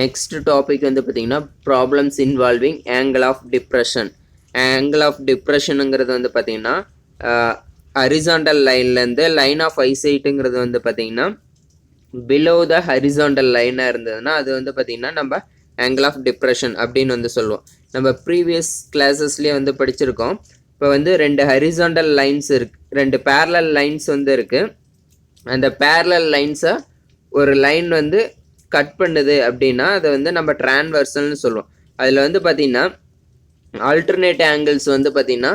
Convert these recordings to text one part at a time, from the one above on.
Next topic வந்து பார்த்தீங்கன்னா problems involving angle of depression. Angle of டிப்ரெஷனுங்கிறது வந்து பார்த்தீங்கன்னா ஹரிசாண்டல் லைன்லேருந்து லைன் ஆஃப் ஐசைட்டுங்கிறது வந்து பார்த்தீங்கன்னா பிலோ த ஹரிசாண்டல் லைனாக இருந்ததுன்னா அது வந்து பார்த்தீங்கன்னா நம்ம ஆங்கிள் ஆஃப் டிப்ரெஷன் அப்படின்னு வந்து சொல்லுவோம். நம்ம ப்ரீவியஸ் கிளாஸஸ்லேயே வந்து படிச்சிருக்கோம். இப்போ வந்து ரெண்டு ஹரிசாண்டல் லைன்ஸ் இருக்குது, ரெண்டு பேரலல் லைன்ஸ் வந்து இருக்குது. அந்த பேரலல் லைன்ஸை ஒரு லைன் வந்து கட் பண்ணுது அப்படின்னா அதை வந்து நம்ம டிரான்வர்சல்னு சொல்லுவோம். அதில் வந்து பார்த்திங்கன்னா ஆல்டர்னேட் ஆங்கிள்ஸ் வந்து பார்த்திங்கன்னா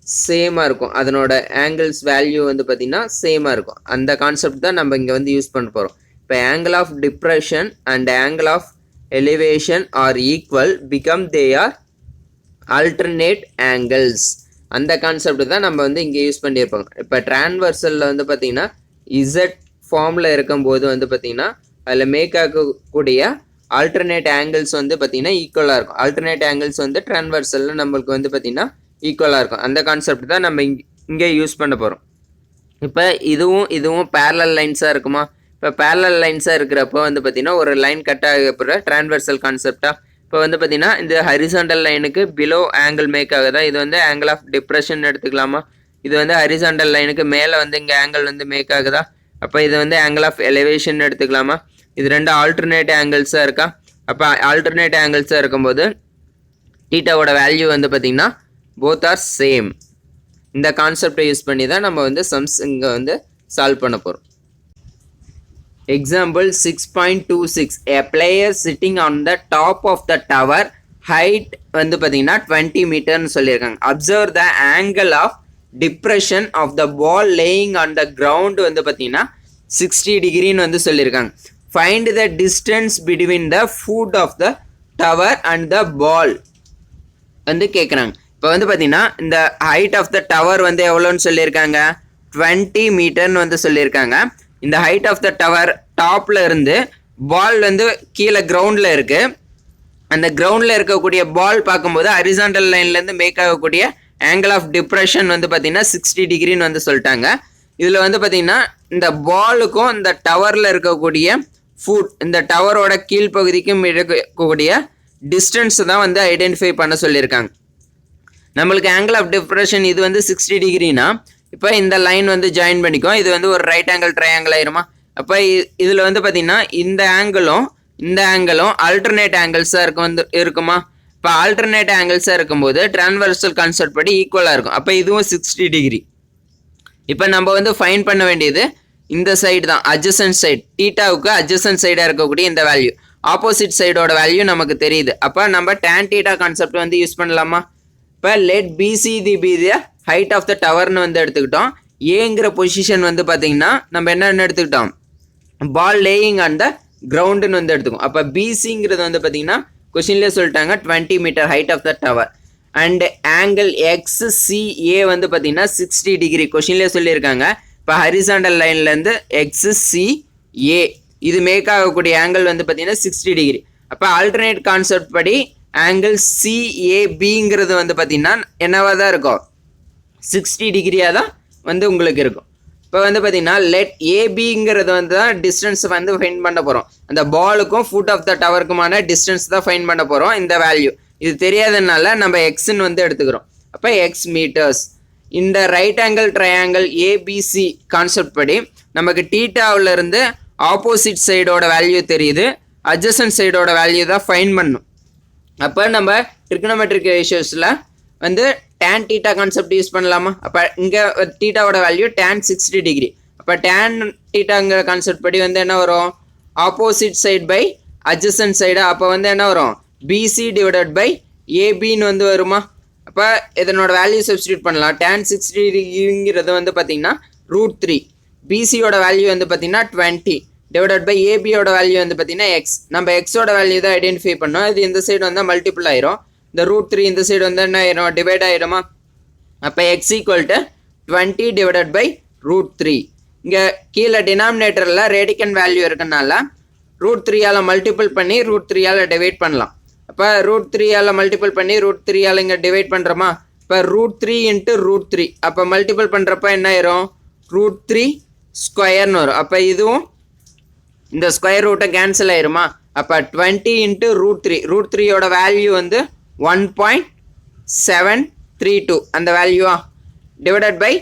சேமாக இருக்கும், அதனோட ஆங்கிள்ஸ் வேல்யூ வந்து பார்த்திங்கன்னா சேமாக இருக்கும். அந்த கான்செப்ட் தான் நம்ம இங்கே வந்து யூஸ் பண்ண போகிறோம். இப்போ angle of depression and angle of elevation are equal because they are alternate angles. அந்த கான்செப்ட் தான் நம்ம வந்து இங்கே யூஸ் பண்ணியிருப்போம். இப்போ டிரான்வர்சலில் வந்து பார்த்திங்கன்னா இசட் ஃபார்மில் இருக்கும்போது வந்து பார்த்திங்கன்னா அதில் மேக் ஆகக்கூடிய ஆல்டர்னேட் ஆங்கிள்ஸ் வந்து பார்த்திங்கன்னா ஈக்குவலாக இருக்கும். ஆல்டர்னேட் ஆங்கிள்ஸ் வந்து டிரான்வர்சலில் நம்மளுக்கு வந்து பார்த்திங்கன்னா ஈக்குவலாக இருக்கும். அந்த கான்செப்ட் தான் நம்ம இங்கே யூஸ் பண்ண போகிறோம். இப்போ இதுவும் பேரலல் லைன்ஸாக இருக்குமா? இப்போ பேரலல் லைன்ஸாக இருக்கிறப்போ வந்து பார்த்திங்கன்னா ஒரு லைன் கட் ஆகப்படுற டிரான்வர்சல் கான்செப்டாக. இப்போ வந்து பார்த்திங்கன்னா இந்த ஹரிசாண்டல் லைனுக்கு பிலோ ஆங்கிள் மேக் ஆகுதா, இது வந்து ஆங்கிள் ஆஃப் டிப்ரெஷன் எடுத்துக்கலாமா? இது வந்து ஹரிசாண்டல் லைனுக்கு மேலே வந்து இங்கே ஆங்கிள் வந்து மேக் ஆகுதா, அப்போ இது வந்து ஆங்கிள் ஆஃப் எலிவேஷன் எடுத்துக்கலாமா? இது ரெண்டு ஆல்டர்னேட் ஆங்கிள்ஸாக இருக்கா? அப்போ ஆல்டர்னேட் ஆங்கிள்ஸாக இருக்கும்போது டீட்டாவோட வேல்யூ வந்து பார்த்திங்கன்னா போத் ஆர் சேம். இந்த கான்செப்டை யூஸ் பண்ணி தான் நம்ம வந்து சம்ஸ் இங்கே வந்து சால்வ் பண்ண போகிறோம். Example 6.26 a player sitting on the top of the tower, height வந்து பார்த்தீங்கன்னா 20 மீட்டர்னு சொல்லியிருக்காங்க. Observe the angle of depression of the ball lying on the ground வந்து பார்த்தீங்கன்னா 60 டிகிரின்னு வந்து சொல்லியிருக்காங்க. Find the distance between the foot of the tower and the ball வந்து கேட்குறாங்க. இப்போ வந்து பார்த்தீங்கன்னா இந்த ஹைட் ஆஃப் த டவர் வந்து எவ்வளோன்னு சொல்லியிருக்காங்க, 20 மீட்டர்னு வந்து சொல்லியிருக்காங்க. இந்த ஹைட் ஆஃப் த டவர் டாப்பில் இருந்து பால் வந்து கீழே கிரவுண்டில் இருக்குது. அந்த கிரவுண்டில் இருக்கக்கூடிய பால் பார்க்கும்போது ஹரிசாண்டல் லைன்லேருந்து மேக் ஆகக்கூடிய ஆங்கிள் ஆஃப் டிப்ரெஷன் வந்து பார்த்திங்கன்னா 60 டிகிரின்னு வந்து சொல்லிட்டாங்க. இதில் வந்து பார்த்திங்கன்னா இந்த பாலுக்கும் இந்த டவரில் இருக்கக்கூடிய ஃபுட், இந்த டவரோட கீழ்ப்பகுதிக்கும் இருக்கக்கூடிய டிஸ்டன்ஸ் தான் வந்து ஐடென்டிஃபை பண்ண சொல்லியிருக்காங்க. நம்மளுக்கு ஆங்கிள் ஆஃப் டிப்ரெஷன் இது வந்து 60 டிகிரினா இப்போ இந்த லைன் வந்து ஜாயின் பண்ணிக்கும், இது வந்து ஒரு ரைட் ஆங்கிள் ட்ரையாங்கிள் ஆயிருமா? அப்போ இதில் வந்து பார்த்திங்கன்னா இந்த ஆங்கிளும் ஆல்டர்னேட் ஆங்கிள்ஸாக இருக்குமா? இப்போ ஆல்டர்னேட் ஆங்கிள்ஸாக இருக்கும்போது டிரான்வர்சல் கான்செப்ட் படி ஈக்குவலாக இருக்கும். அப்போ இதுவும் 60 டிகிரி. இப்போ நம்ம வந்து ஃபைன் பண்ண வேண்டியது இந்த சைடு தான், அட்ஜசன்ட் சைடு. டீட்டாவுக்கு அட்ஜசன்ட் சைடாக இருக்கக்கூடிய இந்த வேல்யூ, ஆப்போசிட் சைடோட வேல்யூ நமக்கு தெரியுது. அப்போ நம்ம டேன் டீட்டா கான்செப்ட் வந்து யூஸ் பண்ணலாமா? இப்போ let BC be the height of the டவர்னு வந்து எடுத்துக்கிட்டோம். ஏங்கிற பொசிஷன் வந்து பார்த்தீங்கன்னா நம்ம என்னென்னு எடுத்துக்கிட்டோம், பால் லேயிங் ஆன் த கிரவுண்டுன்னு வந்து எடுத்துக்கோம். அப்போ பிசிங்கிறது வந்து பார்த்தீங்கன்னா கொஸ்டின்லேயே சொல்லிட்டாங்க 20 metre height of the tower. And angle XCA வந்து பார்த்தீங்கன்னா 60 டிகிரி கொஸ்டின்லேயே சொல்லியிருக்காங்க. இப்போ ஹரிசாண்டல் லைன்லேருந்து எக்ஸ்சிஏ இது மேக் ஆகக்கூடிய ஆங்கிள் வந்து பார்த்தீங்கன்னா 60 டிகிரி. அப்போ ஆல்டர்னேட் கான்செப்ட் படி ஆங்கிள் சிஏபிங்கிறது வந்து பார்த்தீங்கன்னா என்னவாக தான் இருக்கும், 60 டிகிரியாக தான் வந்து உங்களுக்கு இருக்கும். இப்போ வந்து பார்த்தீங்கன்னா லெட் ஏபிங்கிறது வந்து தான் டிஸ்டன்ஸ் வந்து ஃபைண்ட் பண்ண போகிறோம். அந்த பாலுக்கும் ஃபுட் ஆஃப் த டவருக்குமான டிஸ்டன்ஸ் தான் ஃபைண்ட் பண்ண போகிறோம். இந்த வேல்யூ இது தெரியாததுனால நம்ம எக்ஸ்ன்னு வந்து எடுத்துக்கிறோம். அப்போ எக்ஸ் மீட்டர்ஸ். இந்த right angle triangle ABC concept படி நமக்கு டீட்டாவிலேருந்து ஆப்போசிட் சைடோட வேல்யூ தெரியுது, அட்ஜசன்ட் சைடோட வேல்யூ தான் ஃபைண்ட் பண்ணும். அப்போ நம்ம ட்ரிக்னோமெட்ரிக் ரேஷியோஸில் வந்து tan டீட்டா கான்செப்ட் யூஸ் பண்ணலாமா? அப்போ இங்கே டீட்டாவோட வேல்யூ tan 60 டிகிரி. அப்போ tan டீட்டாங்கிற கான்செப்ட் படி வந்து என்ன வரும், opposite side by adjacent side. அப்போ வந்து என்ன வரும், பிசி டிவைடட் பை ஏபின்னு வந்து வருமா? அப்போ இதனோட வேல்யூ சப்ஸ்டியூட் பண்ணலாம். tan 60 டிகிரிங்கிறது வந்து பார்த்திங்கன்னா √3. பிசியோட வேல்யூ வந்து பார்த்திங்கன்னா 20 டிவைடட் பை ஏபியோட வேல்யூ வந்து பார்த்திங்கன்னா எக்ஸ். நம்ம எக்ஸோட வேல்யூ தான் ஐடென்டிஃபை பண்ணோம். இது இந்த சைடு வந்தால் மல்டிபிள் ஆயிரும், இந்த √3 இந்த சைடு வந்து என்ன ஆயிரும், டிவைட் ஆயிருமா? அப்போ x equal to 20 divided by √3. இங்கே கீழே டினாமினேட்டரில் ரேடிக்கன் வேல்யூ இருக்கனால √3ஆல் மல்டிபிள் பண்ணி √3ஆல் டிவைட் பண்ணலாம். அப்போ √3ஆல் மல்டிபிள் பண்ணி √3ஆல் இங்கே டிவைட் பண்ணுறோமா? இப்போ √3 இன்ட்டு √3. அப்போ மல்டிபிள் பண்ணுறப்ப என்ன ஆயிரும், √3 ஸ்கொயர்னு வரும். அப்போ இதுவும் இந்த ஸ்கொயர் ரூட்டை கேன்சல் ஆயிருமா? அப்போ 20 இன்ட்டு ரூட் த்ரீயோட வேல்யூ வந்து 1.732 அந்த வேல்யூவா டிவைடட் பை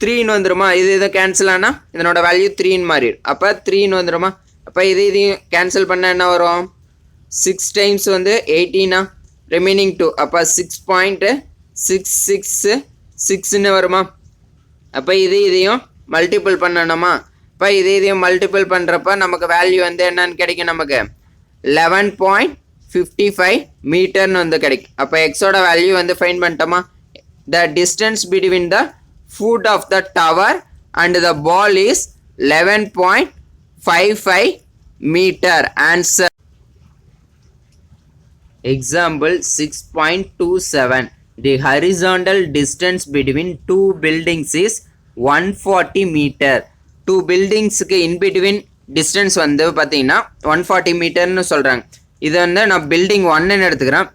3ன்னு வந்துருமா, இது கேன்சல் ஆனால் இதனோட வேல்யூ 3ன்னு மாறிடும். அப்போ 3ன்னு வந்துருமா, அப்போ இதையும் கேன்சல் பண்ணால் என்ன வரும், 6 டைம்ஸ் வந்து 18 ரிமைனிங் 2, அப்போ 6.666ன்னு வருமா. அப்போ இதையும் மல்டிபிள் பண்ணணுமா, இப்போ இதையும் மல்டிபிள் பண்ணுறப்ப நமக்கு வேல்யூ வந்து என்னன்னு கிடைக்கும், நமக்கு 11.55 மீட்டர்னு வந்து கிடைக்கும். அப்போ எக்ஸோட வேல்யூ வந்து ஃபைண்ட் பண்ணிட்டோமா. The distance between the foot of the tower and the ball is 11.55 metre. Answer. Example 6.27. The horizontal distance between two buildings is 140 meter. Two buildings in between distance வந்து பார்த்தீங்கன்னா 140 மீட்டர்னு சொல்கிறாங்க. இது வந்து நான் பில்டிங் 1ன்னு எடுத்துக்கிறேன்,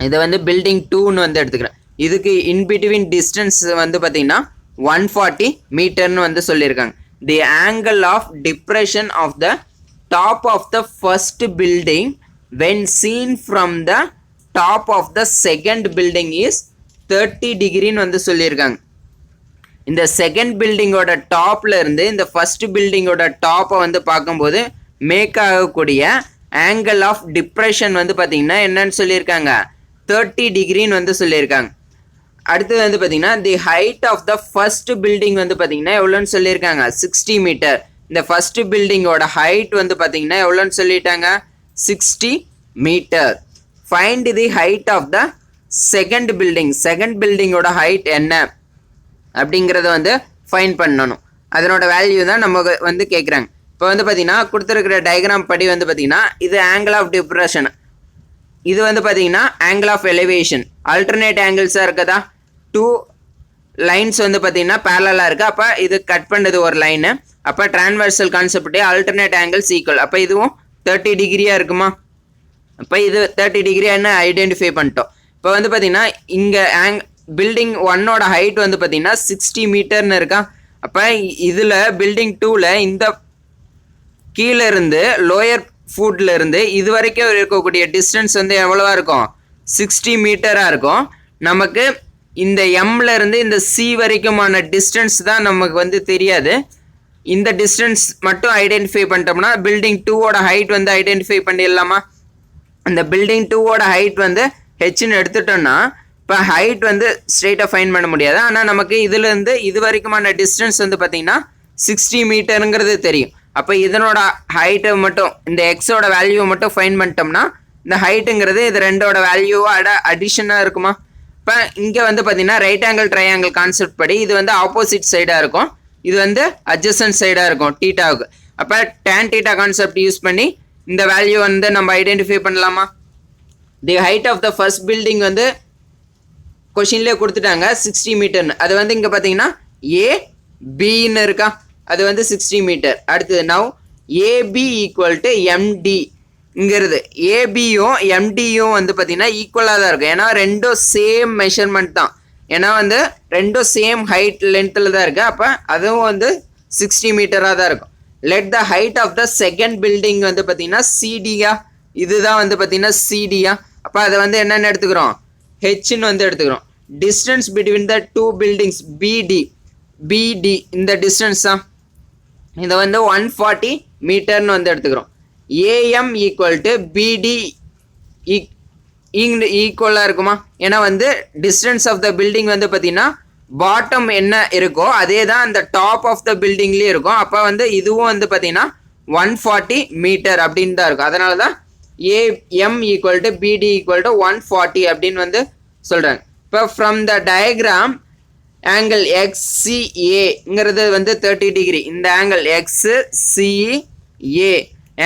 இதை வந்து பில்டிங் 2ன்னு வந்து எடுத்துக்கிறேன். இதுக்கு இன் பிட்வீன் டிஸ்டன்ஸ் வந்து பார்த்தீங்கன்னா 140 மீட்டர்னு வந்து சொல்லியிருக்காங்க. The angle of depression of the top of the first building when seen from the top of the second building is 30 degree வந்து சொல்லியிருக்காங்க. இந்த செகண்ட் பில்டிங்கோட டாப்ல இருந்து இந்த ஃபர்ஸ்ட் பில்டிங்கோட டாப்பை வந்து பார்க்கும்போது மேக் ஆகக்கூடிய ஆங்கிள் ஆஃப் டிப்ரெஷன் வந்து பார்த்தீங்கன்னா என்னன்னு சொல்லியிருக்காங்க, 30 டிகிரின்னு வந்து சொல்லியிருக்காங்க. அடுத்தது வந்து பார்த்தீங்கன்னா the height of the first building வந்து பார்த்தீங்கன்னா எவ்வளோன்னு சொல்லியிருக்காங்க, 60 மீட்டர். இந்த ஃபர்ஸ்ட் பில்டிங்கோட ஹைட் வந்து பார்த்தீங்கன்னா எவ்வளோன்னு சொல்லிட்டாங்க, 60 metre. Find the height of the second building. Second பில்டிங்கோட ஹைட் என்ன அப்படிங்கிறத வந்து ஃபைண்ட் பண்ணணும். அதனோட வேல்யூ தான் நம்ம வந்து கேட்குறாங்க. இப்போ வந்து பார்த்தீங்கன்னா கொடுத்துருக்கிற டயக்ராம் படி வந்து பார்த்தீங்கன்னா இது ஆங்கிள் ஆஃப் டிப்ரெஷன், இது வந்து பார்த்தீங்கன்னா ஆங்கிள் ஆஃப் எலிவேஷன். ஆல்டர்னேட் ஆங்கிள்ஸாக இருக்கதா, 2 லைன்ஸ் வந்து பார்த்தீங்கன்னா பேரலாக இருக்குது. அப்போ இது கட் பண்ணது ஒரு லைனு. அப்போ டிரான்வர்சல் கான்செப்டே ஆல்டர்னேட் ஆங்கிள்ஸ் ஈக்குவல். அப்போ இதுவும் 30 டிகிரியாக இருக்குமா. இப்போ இது 30 டிகிரியான்னு ஐடென்டிஃபை பண்ணிட்டோம். இப்போ வந்து பார்த்தீங்கன்னா இங்கே பில்டிங் 1ஓட ஹைட் வந்து பார்த்தீங்கன்னா 60 மீட்டர்னு இருக்கா. அப்போ இதில் பில்டிங் 2ல் இந்த கீழே இருந்து லோயர் ஃபுட்ல இருந்து இது வரைக்கும் இருக்கக்கூடிய டிஸ்டன்ஸ் வந்து எவ்வளவா இருக்கும், 60 மீட்டராக இருக்கும். நமக்கு இந்த எம்ல இருந்து இந்த சி வரைக்குமான டிஸ்டன்ஸ் தான் நமக்கு வந்து தெரியாது. இந்த டிஸ்டன்ஸ் மட்டும் ஐடென்டிஃபை பண்ணிட்டோம்னா பில்டிங் 2ஓட ஹைட் வந்து ஐடென்டிஃபை பண்ணிடலாமா. அந்த பில்டிங் 2ஓட ஹைட் வந்து ஹெச்னு எடுத்துட்டோம்னா இப்போ ஹைட் வந்து ஸ்ட்ரெயிட்டாக ஃபைன் பண்ண முடியாது. ஆனால் நமக்கு இதுலேருந்து இது வரைக்குமான டிஸ்டன்ஸ் வந்து பார்த்தீங்கன்னா 60 மீட்டருங்கிறது தெரியும். அப்போ இதனோட ஹைட்டை மட்டும் இந்த எக்ஸோட வேல்யூவை மட்டும் ஃபைன் பண்ணிட்டோம்னா இந்த ஹைட்டுங்கிறது இது ரெண்டோட வேல்யூவோட அடிஷனாக இருக்குமா. இப்போ இங்கே வந்து பார்த்தீங்கன்னா ரைட் ஆங்கிள் ட்ரையாங்கிள் கான்செப்ட் படி இது வந்து ஆப்போசிட் சைடாக இருக்கும், இது வந்து அட்ஜசன்ட் சைடாக இருக்கும் டீட்டாவுக்கு. அப்போ டேன் டீட்டா கான்செப்ட் யூஸ் பண்ணி இந்த வேல்யூ வந்து நம்ம ஐடென்டிஃபை பண்ணலாமா. The height of the first building வந்து கொஷின்லேயே கொடுத்துட்டாங்க 60 மீட்டர்னு. அது வந்து இங்கே பார்த்தீங்கன்னா ஏபின்னு இருக்கா, அது வந்து 60 மீட்டர். அடுத்தது நவ் ஏபி ஈக்குவல் டு எம்டிங்கிறது, ஏபியும் எம்டியும் வந்து பார்த்தீங்கன்னா ஈக்குவலாக தான் இருக்கும். ஏன்னா ரெண்டும் சேம் மெஷர்மெண்ட் தான், ஏன்னா வந்து ரெண்டும் சேம் ஹைட் லென்த்தில் தான் இருக்குது. அப்போ அதுவும் வந்து 60 மீட்டராக தான் இருக்கும். Let the height of the second building வந்து பார்த்தீங்கன்னா சிடியா, இதுதான் வந்து பார்த்தீங்கன்னா சிடியா. அப்போ அதை வந்து என்னென்னு எடுத்துக்கிறோம், ஹெச்ன்னு வந்து எடுத்துக்கிறோம். டிஸ்டன்ஸ் பிட்வீன் த 2 பில்டிங்ஸ் பிடி இந்த டிஸ்டன்ஸ் தான், இதை வந்து 140 மீட்டர்னு வந்து எடுத்துக்கிறோம். ஏஎம் ஈக்குவல் டு பிடி ஈக்குவலாக இருக்குமா. ஏன்னா வந்து டிஸ்டன்ஸ் ஆஃப் த பில்டிங் வந்து பார்த்தீங்கன்னா பாட்டம் என்ன இருக்கோ அதே தான் அந்த டாப் ஆஃப் த பில்டிங்லேயே இருக்கும். அப்போ வந்து இதுவும் வந்து பார்த்தீங்கன்னா 140 மீட்டர் அப்படின்னு தான் இருக்கும். அதனால தான் ஏஎம் ஈக்குவல் டு பிடி ஈக்குவல் டு 140 அப்படின்னு வந்து சொல்கிறாங்க. இப்போ ஃப்ரம் த டயக்ராம் ஆங்கிள் எக்ஸ்சிஏங்கிறது வந்து 30 டிகிரி. இந்த ஆங்கிள் எக்ஸ்சிஏ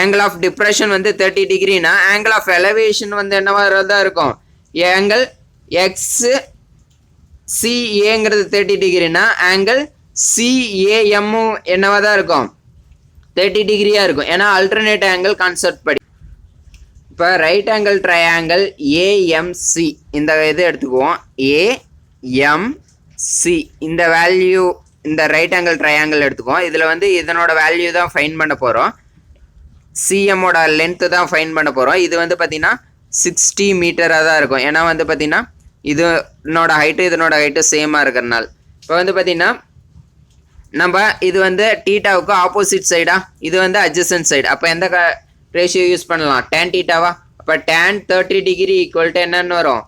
ஆங்கிள் ஆஃப் டிப்ரெஷன் வந்து 30 டிகிரினா ஆங்கிள் ஆஃப் எலவேஷன் வந்து என்னவா தான் இருக்கும், ஆங்கிள் எக்ஸ்சிஏங்கிறது 30 டிகிரினா ஆங்கிள் சிஏஎம்மும் என்னவா தான் இருக்கும், 30 டிகிரியாக இருக்கும். ஏன்னா ஆல்டர்னேட் ஆங்கிள் கான்செப்ட் படி. இப்போ ரைட் ஆங்கிள் ட்ரையாங்கிள் ஏஎம்சி இந்த இது எடுத்துக்குவோம். ஏஎம்சி இந்த வேல்யூ, இந்த ரைட் ஆங்கிள் ட்ரையாங்கிள் எடுத்துக்குவோம். இதில் வந்து இதனோட வேல்யூ தான் ஃபைன் பண்ண போகிறோம். சிஎம்மோட லென்த்து தான் ஃபைன் பண்ண போகிறோம். இது வந்து பார்த்தீங்கன்னா 60 மீட்டராக தான் இருக்கும். ஏன்னா வந்து பார்த்தீங்கன்னா இதனோட ஹைட்டு சேமாக இருக்கிறனால. இப்போ வந்து பார்த்தீங்கன்னா நம்ம இது வந்து டீட்டாவுக்கு ஆப்போசிட் சைடா, இது வந்து அட்ஜசன்ட் சைடு. அப்போ எந்த ரேஷியோ யூஸ் பண்ணலாம்? tan டீட்டாவா? அப்போ tan 30 டிகிரி ஈக்குவல் டு என்னன்னு வரும்?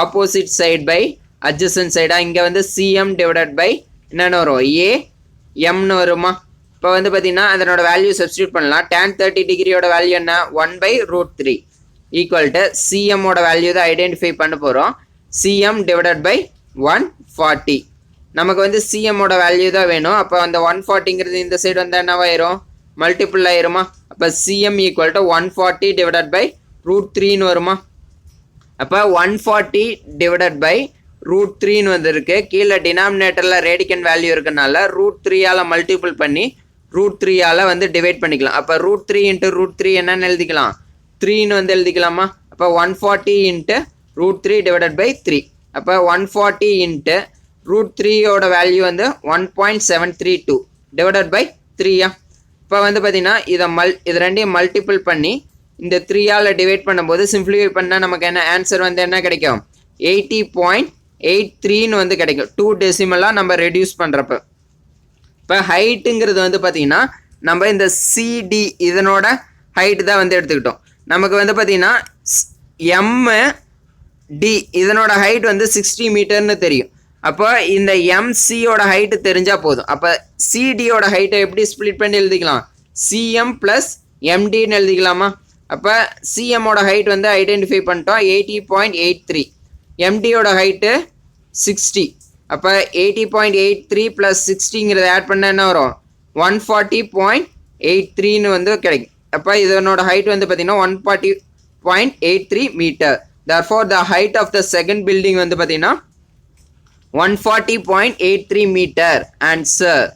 ஆப்போசிட் சைடு பை அட்ஜசன்ட் சைடா. இங்கே வந்து சிஎம் டிவைடட் பை என்னென்னு வரும்? ஏஎம்னு வருமா? இப்போ வந்து பார்த்தீங்கன்னா அதனோட வேல்யூ சப்ஸ்டியூட் பண்ணலாம். tan 30 டிகிரியோட வேல்யூ என்ன? 1/√3 ஈக்குவல் டு சிஎம்மோட வேல்யூ தான் ஐடென்டிஃபை பண்ண போகிறோம். CM divided by 140. நமக்கு வந்து சிஎம்மோட வேல்யூ தான் வேணும். அப்போ அந்த 140ங்கிறது இந்த சைடு வந்து என்னவாயிரும்? மல்டிபிள் ஆயிருமா? அப்போ CM equal to 140 divided by √3ன்னு வருமா? அப்போ 140 டிவைடட் பை √3ன்னு வந்துருக்கு. கீழே டினாமினேட்டரில் ரேடிக்கன் வேல்யூ இருக்கனால √3ஆல் மல்டிபிள் பண்ணி √3ஆல் வந்து டிவைட் பண்ணிக்கலாம். அப்போ √3 × √3 என்னன்னு எழுதிக்கலாம்? 3ன்னு வந்து எழுதிக்கலாமா? அப்போ 140 × √3 டிவைடட் பை 3. அப்போ 140 × √3யோட வேல்யூ வந்து 1.732 டிவைடட் பை 3யா. இப்போ வந்து பார்த்தீங்கன்னா இது ரெண்டையும் மல்டிபிள் பண்ணி இந்த 3ஆல் டிவைட் பண்ணும்போது சிம்பிளிஃபை பண்ணால் நமக்கு என்ன ஆன்சர் வந்து என்ன கிடைக்கும்? 80.83ன்னு வந்து கிடைக்கும். 2 டெசிமலாக நம்ம ரெடியூஸ் பண்ணுறப்ப. இப்போ ஹைட்டுங்கிறது வந்து பார்த்தீங்கன்னா நம்ம இந்த சிடி இதனோட ஹைட்டு தான் வந்து எடுத்துக்கிட்டோம். நமக்கு வந்து பார்த்தீங்கன்னா எம்டி இதனோட ஹைட் வந்து 60 மீட்டர்னு தெரியும். அப்போ இந்த எம்சியோட ஹைட்டு தெரிஞ்சால் போதும். அப்போ சிடியோட ஹைட்டை எப்படி ஸ்ப்ளிட் பண்ணி எழுதிக்கலாம்? சிஎம் ப்ளஸ் எம்டின்னு எழுதிக்கலாமா? அப்போ சிஎம்மோட ஹைட் வந்து ஐடென்டிஃபை பண்ணிட்டோம் 80.83. எம்டியோட ஹைட்டு 60. அப்போ 80.83 ப்ளஸ் 60ங்கிறத ஆட் பண்ணால் என்ன வரும்? 140.83ன்னு வந்து கிடைக்கும். அப்போ இதனோட ஹைட் வந்து பார்த்தீங்கன்னா 140.83 metre. therefore the height of the second building வந்து பார்த்தீங்கன்னா 140.83 metre. Answer.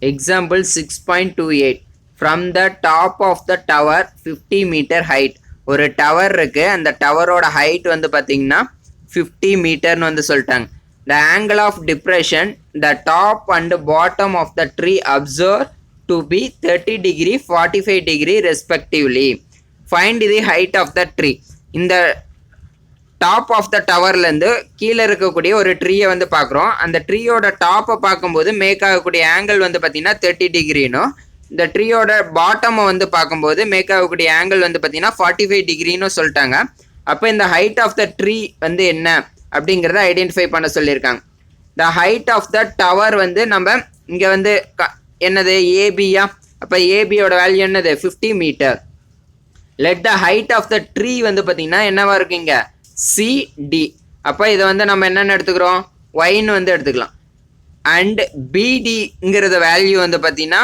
Example 6.28. From the top of the tower 50 metre height. ஒரு டவர் இருக்கு, அந்த டவரோட ஹைட் வந்து பார்த்தீங்கன்னா 50 மீட்டர்னு வந்து சொல்லிட்டாங்க. The angle of depression the top and bottom of the tree observe to be 30 degree 45 degree respectively. Find the height of the tree. இந்த top of the டவர்லேருந்து கீழே இருக்கக்கூடிய ஒரு ட்ரீயை வந்து பார்க்குறோம். அந்த ட்ரீயோட டாப்பை பார்க்கும்போது மேக் ஆகக்கூடிய ஆங்கிள் வந்து பார்த்தீங்கன்னா 30 டிகிரினும், இந்த ட்ரீயோட பாட்டமை வந்து பார்க்கும்போது மேக் ஆகக்கூடிய ஆங்கிள் வந்து பார்த்தீங்கன்னா 45 டிகிரின்னு சொல்லிட்டாங்க. அப்போ இந்த ஹைட் ஆஃப் த ட்ரீ வந்து என்ன அப்படிங்கிறத ஐடென்டிஃபை பண்ண சொல்லியிருக்காங்க. The height of the tower வந்து நம்ம இங்கே வந்து என்னது? ஏபியா. அப்போ ஏபியோட வேல்யூ என்னது? 50 மீட்டர். Let the height of the tree வந்து பார்த்தீங்கன்னா என்னவா இருக்குங்க? சிடி. அப்போ இதை வந்து நம்ம என்னென்னு எடுத்துக்கிறோம்? ஒய்ன்னு வந்து எடுத்துக்கலாம். அண்ட் பிடிங்கிறத வேல்யூ வந்து பார்த்தீங்கன்னா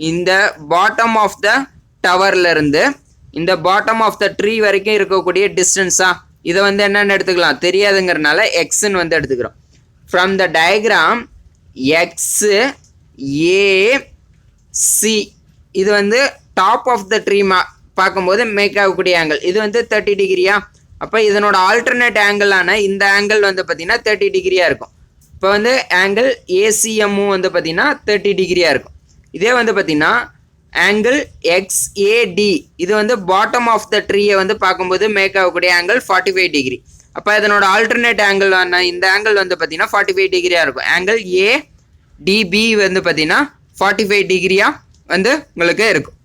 இந்த பாட்டம் ஆஃப் த டவர்லேருந்து இந்த பாட்டம் ஆஃப் த ட்ரீ வரைக்கும் இருக்கக்கூடிய டிஸ்டன்ஸா, இதை வந்து என்னென்னு எடுத்துக்கலாம்? தெரியாதுங்கிறனால எக்ஸ்ன்னு வந்து எடுத்துக்கிறோம். From the diagram x AC இது வந்து டாப் ஆஃப் த ட்ரீ பார்க்கும்போது மேக் ஆகக்கூடிய ஆங்கிள் இது வந்து 30 டிகிரியா. அப்போ இதனோட ஆல்டர்னேட் ஆங்கிளான இந்த ஆங்கிள் வந்து பார்த்தீங்கன்னா 30 டிகிரியாக இருக்கும். இப்போ வந்து ஆங்கிள் ஏசிஎம்மும் வந்து பார்த்தீங்கன்னா 30 டிகிரியாக இருக்கும். இதே வந்து பார்த்தீங்கன்னா ஆங்கிள் எக்ஸ்ஏடி இது வந்து பாட்டம் ஆஃப் த ட்ரீயை வந்து பார்க்கும்போது மேக் ஆகக்கூடிய ஆங்கிள் 45 டிகிரி. அப்போ இதனோட ஆல்டர்னேட் ஆங்கிள் இந்த ஆங்கிள் வந்து பார்த்தீங்கன்னா 45 டிகிரியாக இருக்கும். ஆங்கிள் ஏடிபி வந்து பார்த்தீங்கன்னா 45 டிகிரியாக வந்து உங்களுக்கு இருக்கும்.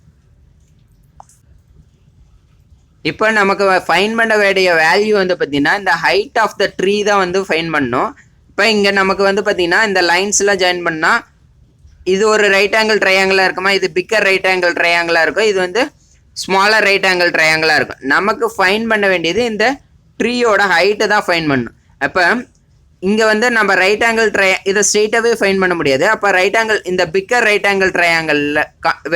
இப்போ நமக்கு ஃபைன் பண்ண வேண்டிய வேல்யூ வந்து பார்த்தீங்கன்னா இந்த ஹைட் ஆஃப் த ட்ரீ தான் வந்து ஃபைன் பண்ணணும். இப்போ இங்கே நமக்கு வந்து பார்த்தீங்கன்னா இந்த லைன்ஸ்லாம் ஜாயின் பண்ணால் இது ஒரு ரைட் ஆங்கிள் ட்ரையாங்கிளாக இருக்குமா? இது பிக்கர் ரைட் ஆங்கிள் ட்ரையாங்கிளாக இருக்கும். இது வந்து ஸ்மாலர் ரைட் ஆங்கிள் ட்ரையாங்கிளாக இருக்கும். நமக்கு ஃபைன் பண்ண வேண்டியது இந்த ட்ரீயோட ஹைட்டை தான் ஃபைன் பண்ணணும். அப்போ இங்கே வந்து நம்ம ரைட் ஆங்கிள் இதை ஸ்ட்ரெயிட்டாகவே ஃபைன் பண்ண முடியாது. அப்போ ரைட் ஆங்கிள் இந்த பிக்கர் ரைட் ஆங்கிள் ட்ரையாங்கிளில்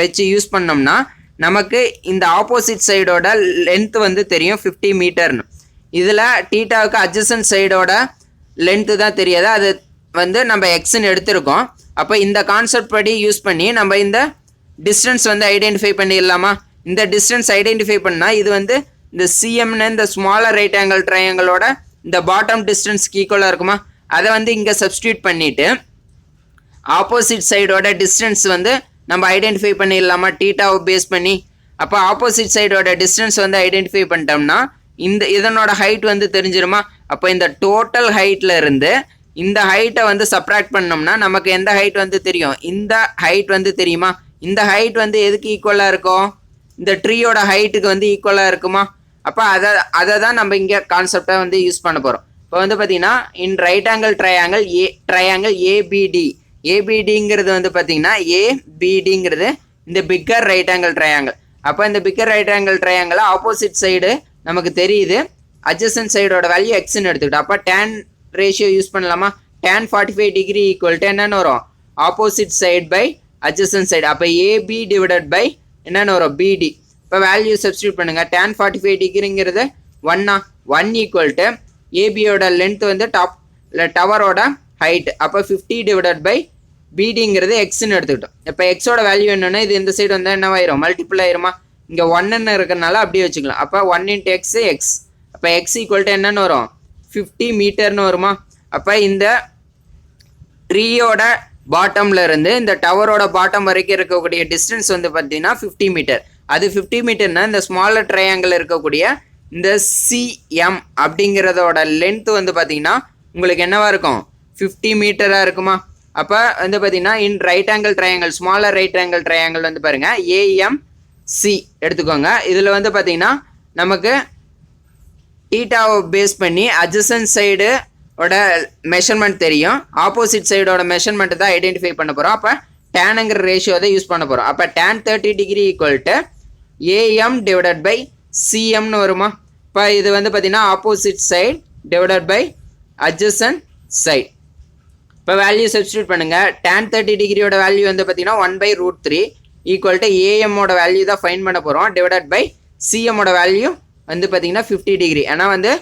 வச்சு யூஸ் பண்ணோம்னா நமக்கு இந்த ஆப்போசிட் சைடோட லென்த் வந்து தெரியும் 50 மீட்டர்னு. இதில் டீட்டாவுக்கு அட்ஜசன்ட் சைடோட லென்த்து தான் தெரியாது, அது வந்து நம்ம எக்ஸ்ன்னு எடுத்திருக்கோம். அப்போ இந்த கான்செப்ட் படி யூஸ் பண்ணி நம்ம இந்த டிஸ்டன்ஸ் வந்து ஐடென்டிஃபை பண்ணிடலாமா? இந்த டிஸ்டன்ஸ் ஐடென்டிஃபை பண்ணால் இது வந்து இந்த சிஎம்னு இந்த ஸ்மாலர் ரைட் ஆங்கிள் ட்ரையாங்கிளோட இந்த பாட்டம் டிஸ்டன்ஸ்க்கு ஈக்குவலாக இருக்குமா? அதை வந்து இங்கே சப்ஸ்டியூட் பண்ணிவிட்டு ஆப்போசிட் சைடோட டிஸ்டன்ஸ் வந்து நம்ம ஐடென்டிஃபை பண்ணிடலாமா தீட்டாவை பேஸ் பண்ணி? அப்போ ஆப்போசிட் சைடோட டிஸ்டன்ஸ் வந்து ஐடென்டிஃபை பண்ணிட்டோம்னா இதனோட ஹைட் வந்து தெரிஞ்சிருமா? அப்போ இந்த டோட்டல் ஹைட்ல இருந்து இந்த ஹைட்டை வந்து சப்ராக்ட் பண்ணோம்னா நமக்கு எந்த ஹைட் வந்து தெரியும்? இந்த ஹைட் வந்து தெரியுமா? இந்த ஹைட் வந்து எதுக்கு ஈக்குவலாக இருக்கும்? இந்த ட்ரீயோட ஹைட்டுக்கு வந்து ஈக்குவலாக இருக்குமா? அப்போ அதை தான் நம்ம இங்கே கான்செப்டை வந்து யூஸ் பண்ண போகிறோம். இப்போ வந்து பார்த்தீங்கன்னா in right angle triangle ABD, ஏபிடிங்கிறது வந்து பார்த்தீங்கன்னா ஏபிடிங்கிறது இந்த பிக்கர் ரைட் ஆங்கிள் ட்ரையாங்கிள். அப்போ இந்த bigger right angle triangle opposite side நமக்கு தெரியுது, அட்ஜசன்ட் சைடோட வேல்யூ எக்ஸ்ன்னு எடுத்துக்கிட்டோம். அப்போ tan ரேஷியோ யூஸ் பண்ணலாமா? tan 45 டிகிரி ஈக்குவல் டு என்னென்னு வரும்? Opposite side by adjacent side. அப்போ ஏபி டிவைடட் பை என்னென்னு வரும்? பிடி. இப்போ வேல்யூ சப்ஸ்டியூட் பண்ணுங்க. tan 45 டிகிரிங்கிறது 1 ஈக்குவல் டு ஏபியோட லென்த் வந்து டவரோட ஹைட். அப்போ 50 டிவைடட் பை பிடிங்கிறது எக்ஸ்ன்னு எடுத்துக்கிட்டோம். இப்போ எக்ஸோட வேல்யூ என்னன்னா இது இந்த சைடு வந்தால் என்னவாயிரும்? மல்டிபிள் ஆயிருமா? இங்கே 1ன்னு இருக்கிறனால அப்படியே வச்சுக்கலாம். அப்போ 1 × x எக்ஸ். அப்போ எக்ஸ் ஈக்குவல் டு என்னன்னு வரும்? 50 மீட்டர்னு வருமா? அப்போ இந்த ட்ரீயோட பாட்டம்ல இருந்து இந்த டவரோட பாட்டம் வரைக்கும் இருக்கக்கூடிய டிஸ்டன்ஸ் வந்து பார்த்தீங்கன்னா 50 மீட்டர். அது 50 மீட்டர்னா இந்த ஸ்மாலர் ட்ரையாங்கிள் இருக்கக்கூடிய இந்த சிஎம் அப்படிங்கிறதோட லென்த் வந்து பார்த்தீங்கன்னா உங்களுக்கு என்னவா இருக்கும்? 50 மீட்டராக இருக்குமா? அப்போ வந்து பார்த்தீங்கன்னா in right angle triangle, smaller right angle triangle வந்து பாருங்க ஏஎம்சி எடுத்துக்கோங்க. இதில் வந்து பார்த்தீங்கன்னா நமக்கு தீட்டாவை பேஸ் பண்ணி அட்ஜசன்ட் சைடோட மெஷர்மெண்ட் தெரியும், ஆப்போசிட் சைடோட மெஷர்மெண்ட் தான் ஐடென்டிஃபை பண்ண போகிறோம். அப்போ டேனுங்கிற ரேஷியோ தான் யூஸ் பண்ண போகிறோம். அப்போ tan 30 degree equal to AM divided by சிஎம்னு வருமா? இப்போ இது வந்து பார்த்தீங்கன்னா opposite side divided by adjacent side. இப்போ வேல்யூ சப்ஸ்டியூட் பண்ணுங்கள். tan 30 டிகிரியோட வேல்யூ வந்து பார்த்தீங்கன்னா 1/√3 ஈக்குவல் டு ஏஎம்மோட வேல்யூ தான் ஃபைன் பண்ண போகிறோம் டிவைடட் பை சிஎம்மோட வேல்யூ வந்து பார்த்தீங்கன்னா 50 டிகிரி. ஏன்னா வந்து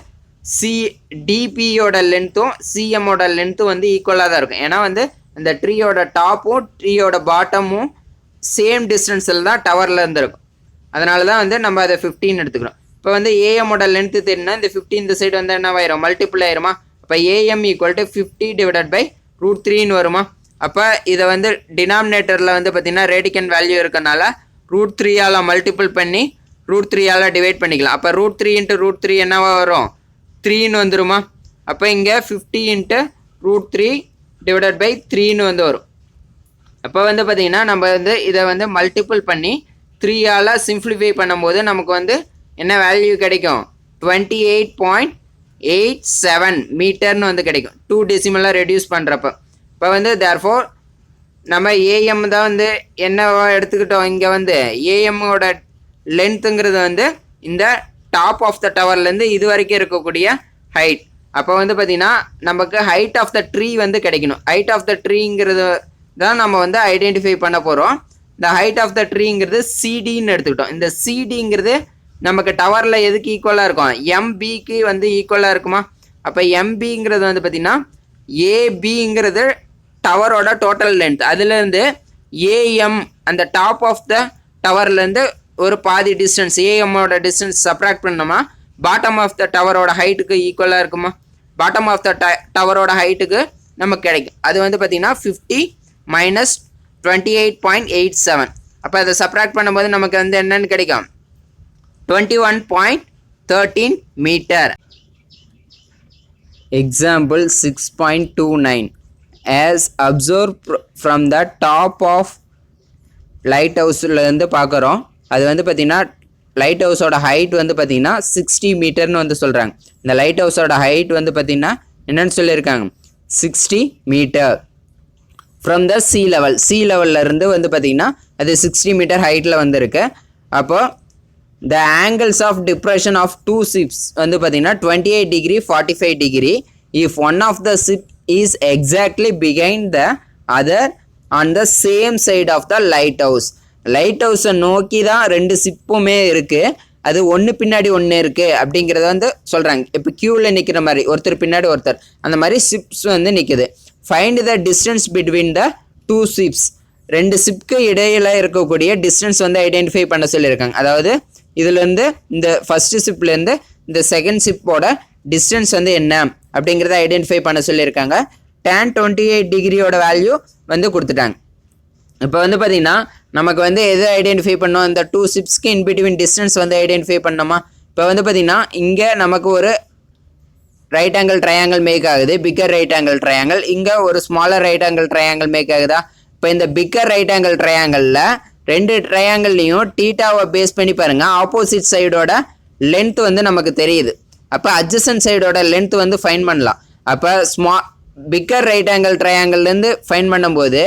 டிபியோட லென்த்தும் சிஎம்மோட லென்த்தும் வந்து ஈக்குவலாக தான் இருக்கும். ஏன்னா வந்து இந்த ட்ரீயோட டாப்பும் ட்ரீயோட பாட்டமும் சேம் டிஸ்டன்ஸில் தான் டவரில் இருந்துருக்கும். அதனால தான் வந்து நம்ம அதை 15 எடுத்துக்கிறோம். இப்போ வந்து ஏஎம்மோட லென்த்து தெரியும்னா இந்த 50 இந்த சைடு வந்து என்னவாயிரும்? மல்டிபிள் ஆயிருமா? அப்போ AM equal to 50 divided by √3ன்னு வருமா? அப்போ இதை வந்து டினாமினேட்டரில் வந்து பார்த்தீங்கன்னா ரேடிக்கன் வேல்யூ இருக்கனால √3ஆல் மல்டிபிள் பண்ணி √3ஆல் டிவைட் பண்ணிக்கலாம். அப்போ √3 × √3 என்னவா வரும்? 3ன்னு வந்துருமா? அப்போ இங்கே 50 × √3 டிவைடட் பை 3ன்னு வந்து வரும். அப்போ வந்து பார்த்தீங்கன்னா நம்ம வந்து இதை வந்து மல்டிபிள் பண்ணி 3ஆல் சிம்பிளிஃபை பண்ணும்போது நமக்கு வந்து என்ன வேல்யூ கிடைக்கும்? 28.87 மீட்டர்னு வந்து கிடைக்கும் 2 டெசிமலாக ரெடியூஸ் பண்ணுறப்ப. இப்போ வந்து தேர்ஃபோர் நம்ம ஏஎம் தான் வந்து என்னவா எடுத்துக்கிட்டோம்? இங்கே வந்து ஏஎம்மோட லென்த்துங்கிறது வந்து இந்த டாப் ஆஃப் த டவர்லேருந்து இது வரைக்கும் இருக்கக்கூடிய ஹைட். அப்போ வந்து பார்த்தீங்கன்னா நமக்கு ஹைட் ஆஃப் த ட்ரீ வந்து கிடைக்கணும். ஹைட் ஆஃப் த ட்ரீங்கிறது தான் நம்ம வந்து ஐடென்டிஃபை பண்ண போகிறோம். இந்த ஹைட் ஆஃப் த ட்ரீங்கிறது சிடின்னு எடுத்துக்கிட்டோம். இந்த சிடிங்கிறது நமக்கு டவரில் எதுக்கு ஈக்குவலாக இருக்கும்? எம்பிக்கு வந்து ஈக்குவலாக இருக்குமா? அப்போ எம்பிங்கிறது வந்து பார்த்திங்கன்னா ஏபிங்கிறது டவரோட டோட்டல் லென்த். அதுலேருந்து ஏஎம் அந்த டாப் ஆஃப் த டவர்லேருந்து ஒரு பாதி டிஸ்டன்ஸ் ஏஎம்மோட டிஸ்டன்ஸ் சப்ராக்ட் பண்ணோமா பாட்டம் ஆஃப் த டவரோட ஹைட்டுக்கு ஈக்குவலாக இருக்குமா? பாட்டம் ஆஃப் த டவரோட ஹைட்டுக்கு நமக்கு கிடைக்கும். அது வந்து பார்த்திங்கன்னா 50 மைனஸ் 28.87. அப்போ அதை சப்ராக்ட் பண்ணும்போது நமக்கு வந்து என்னன்னு கிடைக்கும்? 21.13 metre. Example 6.29. As observed from the top of லைட் ஹவுஸ்லேருந்து பார்க்குறோம். அது வந்து பார்த்திங்கன்னா லைட் ஹவுஸோட ஹைட் வந்து பார்த்திங்கன்னா 60 மீட்டர்னு வந்து சொல்கிறாங்க. இந்த லைட் ஹவுஸோட ஹைட் வந்து பார்த்திங்கன்னா என்னென்னு சொல்லியிருக்காங்க? 60 metre from the sea level. Sea லெவல்லேருந்து வந்து பார்த்திங்கன்னா அது 60 மீட்டர் ஹைட்டில் வந்துருக்கு. அப்போது the angles of depression of 2 ships வந்து பார்த்திங்கன்னா 28 degree 45 degree if one of the ship is exactly behind the other on the same side of the lighthouse. லைட் ஹவுஸை நோக்கி தான் 2 ஷிப்புமே இருக்குது. அது ஒன்று பின்னாடி ஒன்று இருக்குது அப்படிங்கிறத வந்து சொல்கிறாங்க. இப்போ க்யூவில் நிற்கிற மாதிரி ஒருத்தர் பின்னாடி ஒருத்தர் அந்த மாதிரி ஷிப்ஸ் வந்து நிற்குது. Find the distance between the 2 ships. 2 ஷிப்க்கு இடையில் இருக்கக்கூடிய டிஸ்டன்ஸ் வந்து ஐடென்டிஃபை பண்ண சொல்லியிருக்காங்க. அதாவது இதுலேருந்து இந்த ஃபஸ்ட்டு ஷிப்லேருந்து இந்த செகண்ட் ஷிப்போட டிஸ்டன்ஸ் வந்து என்ன அப்படிங்கிறத ஐடென்டிஃபை பண்ண சொல்லியிருக்காங்க. tan 28 டிகிரியோட வேல்யூ வந்து கொடுத்துட்டாங்க. இப்போ வந்து பார்த்தீங்கன்னா நமக்கு வந்து எது ஐடென்டிஃபை பண்ணோம், இந்த 2 ஷிப்ஸ்க்கு இன் பிட்வீன் டிஸ்டன்ஸ் வந்து ஐடென்டிஃபை பண்ணோமா. இப்போ வந்து பார்த்தீங்கன்னா இங்கே நமக்கு ஒரு ரைட் ஆங்கிள் ட்ரையாங்கிள் மேக் ஆகுது, பிக்கர் ரைட் ஆங்கிள் ட்ரையாங்கிள். இங்கே ஒரு smaller right angle triangle make ஆகுதா. இப்போ இந்த பிக்கர் ரைட் ஆங்கிள் ட்ரையாங்கிளில் ரெண்டு ட்ரையாங்கிள்லையும் டீட்டாவை பேஸ் பண்ணி பாருங்கள், ஆப்போசிட் சைடோட லென்த் வந்து நமக்கு தெரியுது. அப்போ அட்ஜசன்ட் சைடோட லென்த் வந்து ஃபைன் பண்ணலாம். அப்போ பிக்கர் ரைட் ஆங்கிள் ட்ரையாங்கிள்லேருந்து ஃபைன் பண்ணும்போது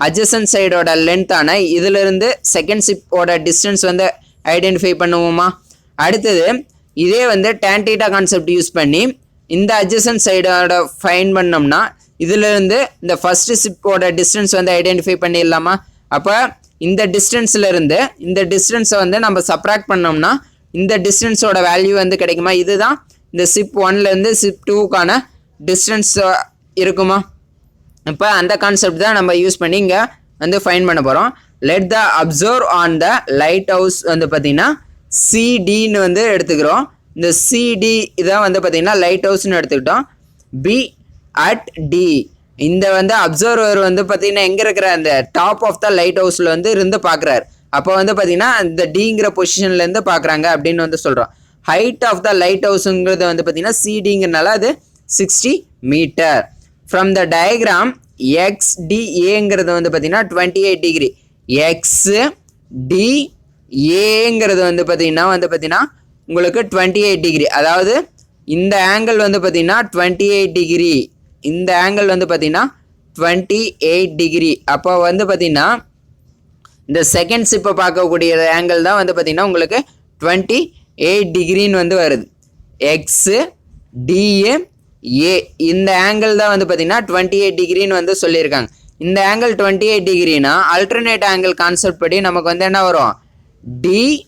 அட்ஜசன்ட் சைடோட லென்த்தான இதிலிருந்து செகண்ட் ஷிப்போட டிஸ்டன்ஸ் வந்து ஐடென்டிஃபை பண்ணுவோமா. அடுத்தது இதே வந்து tan theta கான்செப்ட் யூஸ் பண்ணி இந்த அட்ஜசன்ட் சைடோட ஃபைன் பண்ணோம்னா இதிலிருந்து இந்த ஃபர்ஸ்ட் ஷிப்போட டிஸ்டன்ஸ் வந்து ஐடென்டிஃபை பண்ணிடலாமா. அப்போ இந்த டிஸ்டன்ஸ்லேருந்து இந்த டிஸ்டன்ஸை வந்து நம்ம சப்ராக்ட் பண்ணோம்னா இந்த டிஸ்டன்ஸோட வேல்யூ வந்து கிடைக்குமா. இதுதான் இந்த ஷிப் 1லேருந்து ஷிப் 2க்கான டிஸ்டன்ஸ் இருக்குமா. இப்போ அந்த கான்செப்ட் தான் நம்ம யூஸ் பண்ணி இங்கே வந்து ஃபைன் பண்ண போகிறோம். Let the observe on the light house வந்து பார்த்திங்கன்னா சிடின்னு வந்து எடுத்துக்கிறோம். இந்த சிடி இதான் வந்து பார்த்திங்கன்னா லைட் ஹவுஸ்னு எடுத்துக்கிட்டோம். பி அட் டி இந்த வந்து அப்சர்வர் வந்து பார்த்திங்கன்னா எங்கே இருக்கிற அந்த டாப் ஆஃப் த லைட் ஹவுஸில் வந்து இருந்து பார்க்குறாரு. அப்போ வந்து பார்த்திங்கன்னா இந்த டிங்கிற பொசிஷன்லேருந்து பார்க்குறாங்க அப்படின்னு வந்து சொல்கிறோம். ஹைட் ஆஃப் த லைட் ஹவுஸுங்கிறது வந்து பார்த்திங்கன்னா சிடிங்கிறனால அது 60 மீட்டர். ஃப்ரம் த டயக்ராம் XDAங்கிறது வந்து பார்த்திங்கன்னா 28 டிகிரி, XDAங்கிறது வந்து பார்த்திங்கன்னா உங்களுக்கு 28 டிகிரி. அதாவது இந்த ஆங்கிள் வந்து பார்த்திங்கன்னா 28 டிகிரி, இந்த ஆங்கிள் வந்து பார்த்திங்கன்னா 28 டிகிரி. அப்போ வந்து பார்த்திங்கன்னா இந்த செகண்ட் ஷிப்பை பார்க்கக்கூடிய ஆங்கிள் தான் வந்து பார்த்திங்கன்னா உங்களுக்கு 28 டிகிரின்னு வந்து வருது. XDA இந்த ஆங்கிள் தான் வந்து பார்த்தீங்கன்னா 28 டிகிரின்னு வந்து சொல்லியிருக்காங்க. இந்த ஆங்கிள் 28 டிகிரினா அல்டர்னேட் ஆங்கிள் கான்செப்ட் படி நமக்கு வந்து என்ன வரும், DAC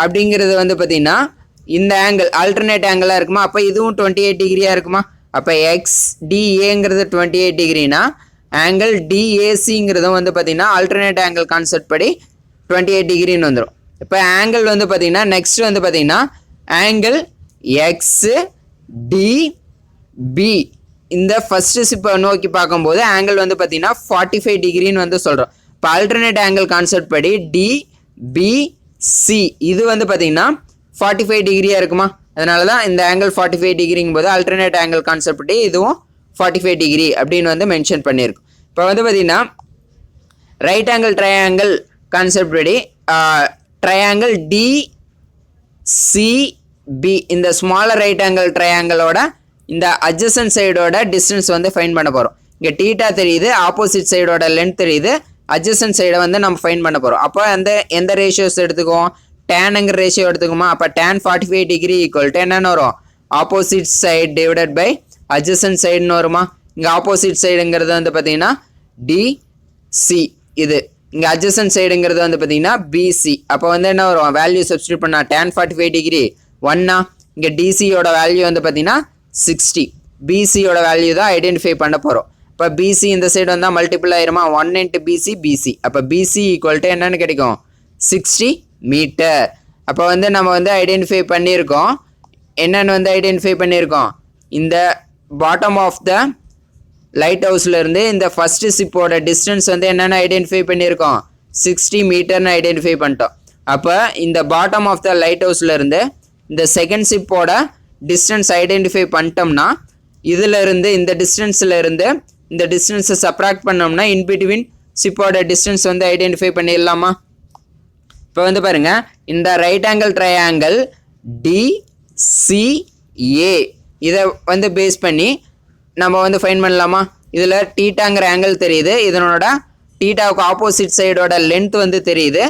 அப்படிங்கிறது வந்து பார்த்தீங்கன்னா இந்த ஆங்கிள் அல்டர்னேட் ஆங்கிளாக இருக்குமா. அப்போ இதுவும் 28 டிகிரியாக இருக்குமா. அப்போ XDAங்கிறது 28 டிகிரினா ஆங்கிள் DACங்கிறதும் வந்து பார்த்தீங்கன்னா அல்டர்னேட் ஆங்கிள் கான்செப்ட் படி 28 டிகிரின்னு வந்துடும். இப்போ ஆங்கிள் வந்து பார்த்தீங்கன்னா நெக்ஸ்ட் வந்து பார்த்தீங்கன்னா ஆங்கிள் XDB இந்த ஃபர்ஸ்ட் ஷிப்பை நோக்கி பார்க்கும்போது ஆங்கிள் வந்து பார்த்தீங்கன்னா 45 டிகிரின்னு வந்து சொல்கிறோம். இப்போ அல்டர்னேட் ஆங்கிள் கான்செப்ட் படி DBC இது வந்து பார்த்தீங்கன்னா 45 டிகிரியாக இருக்குமா. அதனால தான் இந்த ஆங்கிள் 45 டிகிரிங்கும் போது அல்டர்னேட் ஆங்கிள் கான்செப்ட் படி இதுவும் 45 டிகிரி அப்படின்னு வந்து மென்ஷன் பண்ணியிருக்கும். இப்போ வந்து பார்த்தீங்கன்னா ரைட் ஆங்கிள் ட்ரையாங்கிள் கான்செப்ட் படி ட்ரையாங்கிள் DCB இந்த ஸ்மாலர் ரைட் ஆங்கிள் ட்ரையாங்கிளோட இந்த அட்ஜசன்ட் சைடோட டிஸ்டன்ஸ் வந்து ஃபைன் பண்ண போகிறோம். இங்கே டீட்டா தெரியுது, ஆப்போசிட் சைடோட லென்த் தெரியுது, அட்ஜசன்ட் சைடை வந்து நம்ம ஃபைன் பண்ண போகிறோம். அப்போ எந்த ரேஷியோஸ் எடுத்துக்குவோம், டேனுங்கிற ரேஷியோ எடுத்துக்குமா. அப்போ tan 45 டிகிரி ஈக்குவல் டு என்னென்னு வரும், opposite side divided by adjacent சைடுன்னு வருமா. இங்கே ஆப்போசிட் சைடுங்கிறது வந்து பார்த்தீங்கன்னா DC, இது இங்கே அட்ஜசன்ட் சைடுங்கிறது வந்து பார்த்தீங்கன்னா BC. அப்போ வந்து என்ன வரும், வேல்யூ சப்ஸ்டியூட் பண்ணால் tan 45 டிகிரி 1னா இங்கே DCயோட வேல்யூ வந்து பார்த்தீங்கன்னா 60, BCயோட வேல்யூ தான் ஐடென்டிஃபை பண்ண போகிறோம். இப்போ BC இந்த சைடு வந்தால் மல்டிபிள் ஆயிருமா, 1 × BC. அப்போ BC ஈக்குவல் டு என்னன்னு கிடைக்கும், 60 மீட்டர். அப்போ வந்து நம்ம வந்து ஐடென்டிஃபை பண்ணியிருக்கோம், என்னென்னு வந்து ஐடென்டிஃபை பண்ணியிருக்கோம், இந்த பாட்டம் ஆஃப் த லைட் ஹவுஸ்லேருந்து இந்த ஃபஸ்ட்டு ஷிப்போட டிஸ்டன்ஸ் வந்து என்னென்னு ஐடென்டிஃபை பண்ணியிருக்கோம், 60 மீட்டர்னு ஐடென்டிஃபை பண்ணிட்டோம். அப்போ இந்த பாட்டம் ஆஃப் த லைட் ஹவுஸ்லேருந்து இந்த செகண்ட் ஷிப்போட டிஸ்டன்ஸ் ஐடென்டிஃபை பண்ணிட்டோம்னா இதிலிருந்து இந்த டிஸ்டன்ஸ்லேருந்து இந்த டிஸ்டன்ஸை சப்ராக்ட் பண்ணோம்னா இன்பிட்வீன் ஷிப்போட டிஸ்டன்ஸ் வந்து ஐடென்டிஃபை பண்ணிடலாமா. இப்போ வந்து பாருங்கள், இந்த ரைட் ஆங்கிள் ட்ரையாங்கிள் DCA இதை வந்து பேஸ் பண்ணி நம்ம வந்து ஃபைன் பண்ணலாமா. இதில் டீட்டாங்கிற ஆங்கிள் தெரியுது, இதனோட டீட்டாவுக்கு ஆப்போசிட் சைடோட லென்த் வந்து தெரியுது,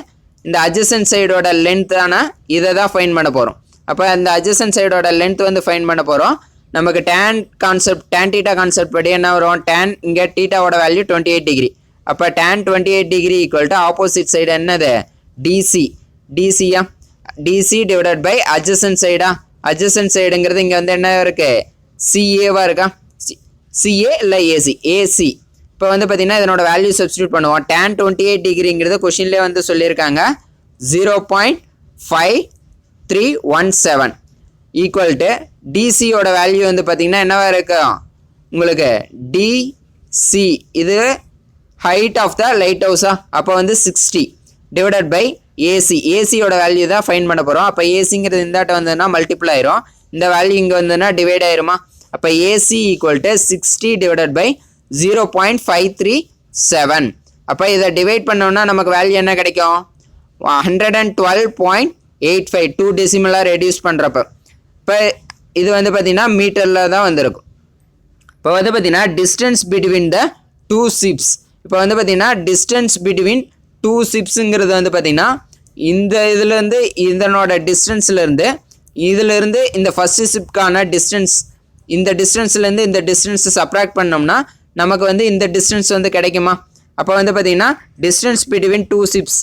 இந்த அட்ஜசன்ட் சைடோட லென்த்தான இதை தான் ஃபைன் பண்ண போகிறோம். அப்போ அந்த அட்ஜசன்ட் சைடோட லென்த் வந்து ஃபைன் பண்ண போகிறோம். நமக்கு tan theta கான்செப்ட் படி என்ன வரும், tan இங்கே டீட்டாவோட வேல்யூ 28 டிகிரி. அப்போ tan 28 degree equal to opposite side என்னது, DCயா, DC டிவைடட் பை அட்ஜசன்ட் சைடா. அட்ஜசன்ட் சைடுங்கிறது இங்கே வந்து என்ன இருக்குது, CAவாக இருக்கா, CA இல்லை AC. இப்போ வந்து பார்த்தீங்கன்னா இதனோட வேல்யூ சப்ஸ்டியூட் பண்ணுவோம். tan 28 டிகிரிங்கிறது கொஷின்லேயே வந்து சொல்லியிருக்காங்க 0.5317 ஈக்குவல் டு DCயோட வேல்யூ வந்து பார்த்தீங்கன்னா என்னவா இருக்கும் உங்களுக்கு, DC சி இது ஹைட் ஆஃப் த லைட் ஹவுஸா, அப்போ வந்து 60 டிவைடட் பை ஏசி. ஏசியோட வேல்யூ தான் ஃபைன் பண்ண போகிறோம். அப்போ ஏசிங்கிறது இந்தாட்ட வந்ததுன்னா மல்டிபிள் ஆயிரும், இந்த வேல்யூ இங்கே வந்ததுன்னா டிவைட் ஆயிருமா. அப்போ AC equal to 60 divided by 0.537. அப்போ இதை டிவைட் பண்ணோம்னா நமக்கு வேல்யூ என்ன கிடைக்கும், 112.85, 2 டெசிமலாக ரெடியூஸ் பண்ணுறப்ப. இப்போ இது வந்து பார்த்திங்கன்னா மீட்டரில் தான் வந்திருக்கும். இப்போ வந்து பார்த்திங்கன்னா டிஸ்டன்ஸ் பிட்வீன் த 2 ships. இப்போ வந்து பார்த்திங்கன்னா டிஸ்டன்ஸ் பிட்வீன் 2 shipsங்கிறது வந்து பார்த்திங்கன்னா இந்த இதுலேருந்து இதனோட டிஸ்டன்ஸ்லேருந்து இதிலேருந்து இந்த ஃபஸ்ட்டு ஷிப்கான டிஸ்டன்ஸ், இந்த டிஸ்டன்ஸ்லேருந்து இந்த டிஸ்டன்ஸை சப்ராக்ட் பண்ணோம்னா நமக்கு வந்து இந்த டிஸ்டன்ஸ் வந்து கிடைக்குமா. அப்போ வந்து பார்த்திங்கன்னா டிஸ்டன்ஸ் பிட்வீன் 2 ships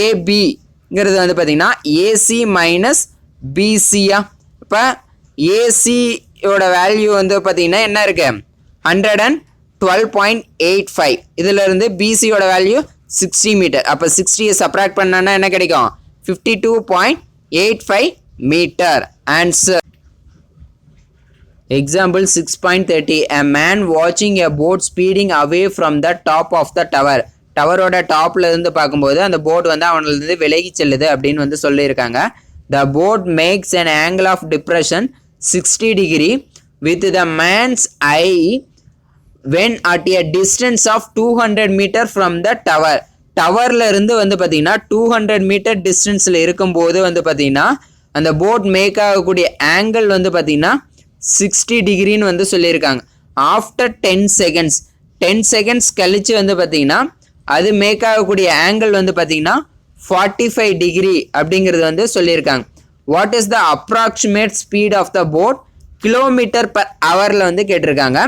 ஏபிங்கிறது வந்து பார்த்திங்கன்னா ஏசி மைனஸ் பிசியா. இப்போ ஏசியோட வேல்யூ வந்து பார்த்திங்கன்னா என்ன இருக்குது 112.85, இதிலிருந்து பிசியோட வேல்யூ 60 மீட்டர். அப்போ 60 சப்ராக்ட் பண்ணனா என்ன கிடைக்கும் 52.85 metre. Answer. Example 6.30. A man watching a boat speeding away from the top of the tower. டவரோட டாப்ல இருந்து பார்க்கும்போது அந்த போட் வந்து அவனிலிருந்து விலகி செல்லுது அப்படின்னு வந்து சொல்லியிருக்காங்க. The boat makes an angle of depression 60 degree with the man's eye when at a distance of 200 meter from the tower. டவர்ல இருந்து வந்து பார்த்தீங்கன்னா 200 மீட்டர் டிஸ்டன்ஸில் இருக்கும்போது வந்து பார்த்தீங்கன்னா அந்த போட் மேக் ஆகக்கூடிய ஆங்கிள் வந்து பார்த்தீங்கன்னா 60 டிகிரின்னு வந்து சொல்லியிருக்காங்க. ஆஃப்டர் 10 செகண்ட்ஸ் கழிச்சு வந்து பார்த்தீங்கன்னா அது மேக் ஆகக்கூடிய ஆங்கிள் வந்து பார்த்தீங்கன்னா 45 டிகிரி அப்படிங்கிறது வந்து சொல்லியிருக்காங்க. What is the approximate speed of the boat, kilometre per ஹவரில் வந்து கேட்டிருக்காங்க.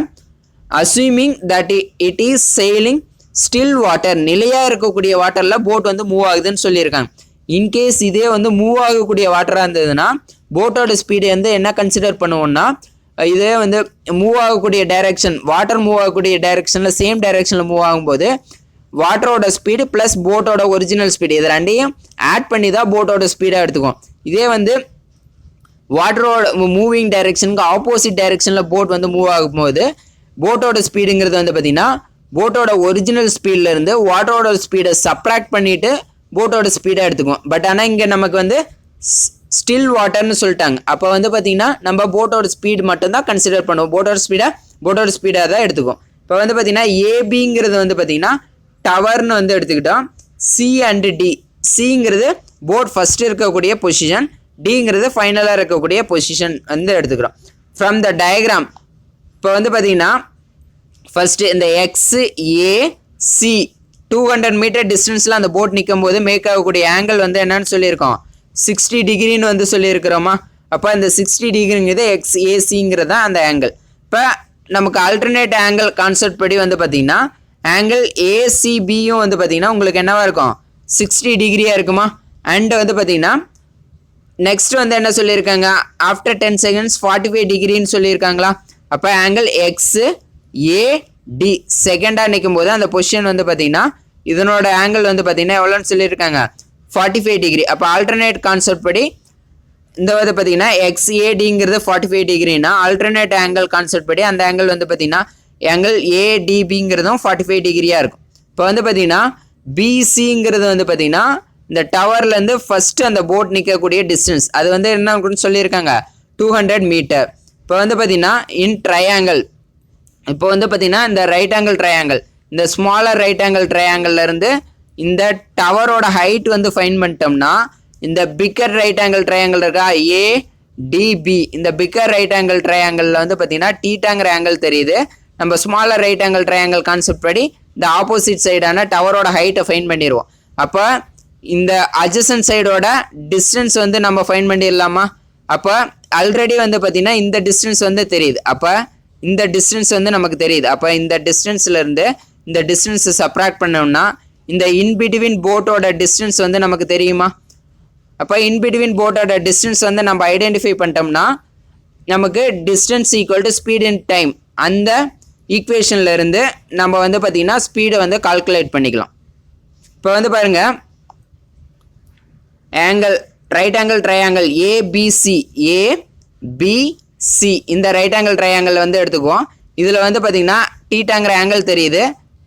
Assuming that it is sailing still water, நிலையாக இருக்கக்கூடிய வாட்டரில் போட் வந்து மூவ் ஆகுதுன்னு சொல்லியிருக்காங்க. இன்கேஸ் இதே வந்து மூவ் ஆகக்கூடிய வாட்டராக இருந்ததுன்னா போட்டோட ஸ்பீடு வந்து என்ன கன்சிடர் பண்ணுவோம்னா, இதே வந்து மூவ் ஆகக்கூடிய டைரெக்ஷன், வாட்டர் மூவ் ஆகக்கூடிய டைரெக்ஷனில் சேம் டைரெக்ஷனில் மூவ் ஆகும்போது வாட்டரோட ஸ்பீடு ப்ளஸ் போட்டோட ஒரிஜினல் ஸ்பீடு இது ரெண்டையும் ஆட் பண்ணி தான் போட்டோட ஸ்பீடாக எடுத்துக்கும். இதே வந்து வாட்டரோட மூவிங் டைரெக்ஷனுக்கு ஆப்போசிட் டைரெக்ஷனில் போட் வந்து மூவ் ஆகும்போது போட்டோட ஸ்பீடுங்கிறது வந்து பார்த்திங்கன்னா போட்டோட ஒரிஜினல் ஸ்பீட்லேருந்து வாட்டரோட ஸ்பீடை சப்ராக்ட் பண்ணிவிட்டு போட்டோட ஸ்பீடாக எடுத்துக்கும். பட் ஆனால் இங்கே நமக்கு வந்து ஸ்டில் வாட்டர்னு சொல்லிட்டாங்க. அப்போ வந்து பார்த்திங்கன்னா நம்ம போட்டோட ஸ்பீடு மட்டும்தான் கன்சிடர் பண்ணுவோம், போட்டோட ஸ்பீடாக தான் எடுத்துக்கும். இப்போ வந்து பார்த்திங்கன்னா ஏபிங்கிறது வந்து பார்த்திங்கன்னா டவர்னு வந்து எடுத்துக்கிட்டோம். சி அண்ட் டி, சிங்கிறது போட் ஃபஸ்ட்டு இருக்கக்கூடிய பொசிஷன், டிங்கிறது ஃபைனலாக இருக்கக்கூடிய பொசிஷன் வந்து எடுத்துக்கிறோம். ஃப்ரம் த டயக்ராம் இப்போ வந்து பார்த்திங்கன்னா ஃபஸ்ட்டு இந்த XAC 200 மீட்டர் டிஸ்டன்ஸில் அந்த போட் நிற்கும் போது மேக் ஆகக்கூடிய ஆங்கிள் வந்து என்னன்னு சொல்லியிருக்கோம் 60 டிகிரின்னு வந்து சொல்லியிருக்கிறோமா. அப்போ அந்த 60 டிகிரிங்கிறது XACங்கிறது தான் அந்த ஆங்கிள். இப்போ நமக்கு ஆல்டர்னேட் ஆங்கிள் கான்செப்ட் படி வந்து பார்த்திங்கன்னா ஆங்கிள் ACBயும் வந்து பார்த்திங்கன்னா உங்களுக்கு என்னவாக இருக்கும் 60 டிகிரியாக இருக்குமா. அண்ட் வந்து பார்த்திங்கன்னா நெக்ஸ்ட் வந்து என்ன சொல்லியிருக்காங்க ஆஃப்டர் 10 செகண்ட்ஸ் 45 டிகிரின்னு சொல்லியிருக்காங்களா. அப்போ ஆங்கிள் XAD செகண்டாக நிற்கும் போது அந்த பொசிஷன் வந்து பார்த்திங்கன்னா இதனோட ஆங்கிள் வந்து பார்த்திங்கன்னா எவ்வளோன்னு சொல்லியிருக்காங்க 45 டிகிரி. அப்போ ஆல்டர்னேட் கான்செப்ட் படி இந்த வந்து பார்த்திங்கன்னா XADங்கிறது 45 டிகிரினா ஆல்டர்னேட் ஆங்கிள் கான்செப்ட் படி அந்த ஆங்கிள் வந்து பார்த்திங்கன்னா ஆங்கிள் ADBங்கிறதும் 45 டிகிரியாக இருக்கும். இப்போ வந்து பார்த்திங்கன்னா BCங்கிறது வந்து பார்த்திங்கன்னா இந்த டவர்லேருந்து ஃபஸ்ட்டு அந்த போட் நிற்கக்கூடிய டிஸ்டன்ஸ் அது வந்து என்ன சொல்லியிருக்காங்க 200 மீட்டர். இப்போ வந்து பார்த்திங்கன்னா இன் ட்ரையாங்கிள், இப்போ வந்து பார்த்திங்கன்னா இந்த ரைட் ஆங்கிள் ட்ரையாங்கிள், இந்த ஸ்மாலர் ரைட் ஆங்கிள் ட்ரையாங்கிள்லேருந்து இந்த டவரோட ஹைட் வந்து ஃபைன் பண்ணிட்டோம்னா இந்த பிக்கர் ரைட் ஆங்கிள் ட்ரையாங்கிள் இருக்கா ADB, இந்த பிக்கர் ரைட் ஆங்கிள் ட்ரையாங்கிளில் வந்து பார்த்திங்கன்னா டீட்டாங்கிற ஆங்கிள் தெரியுது. நம்ம smaller right angle triangle concept படி இந்த ஆப்போசிட் சைடான டவரோட ஹைட்டை ஃபைன் பண்ணிடுவோம். அப்போ இந்த அட்ஜசன்ட் சைடோட டிஸ்டன்ஸ் வந்து நம்ம ஃபைன் பண்ணிடலாமா. அப்போ ஆல்ரெடி வந்து பார்த்திங்கன்னா இந்த டிஸ்டன்ஸ் வந்து தெரியுது, அப்போ இந்த டிஸ்டன்ஸ் வந்து நமக்கு தெரியுது. அப்போ இந்த டிஸ்டன்ஸ்லேருந்து இந்த டிஸ்டன்ஸை சப்ராக்ட் பண்ணோம்னா இந்த இன்பிட்வீன் போட்டோட டிஸ்டன்ஸ் வந்து நமக்கு தெரியுமா. அப்போ இன்பிட்வீன் போட்டோட டிஸ்டன்ஸ் வந்து நம்ம ஐடென்டிஃபை பண்ணிட்டோம்னா நமக்கு distance equal to speed in time அந்த ஈக்குவேஷனில் இருந்து நம்ம வந்து பார்த்திங்கன்னா ஸ்பீடை வந்து கால்குலேட் பண்ணிக்கலாம். இப்போ வந்து பாருங்கள் angle right angle triangle ABC இந்த ரைட் ஆங்கிள் ட்ரையாங்கிள் வந்து எடுத்துக்குவோம். இதில் வந்து பார்த்திங்கன்னா டீட்டாங்கிற ஆங்கிள் தெரியுது,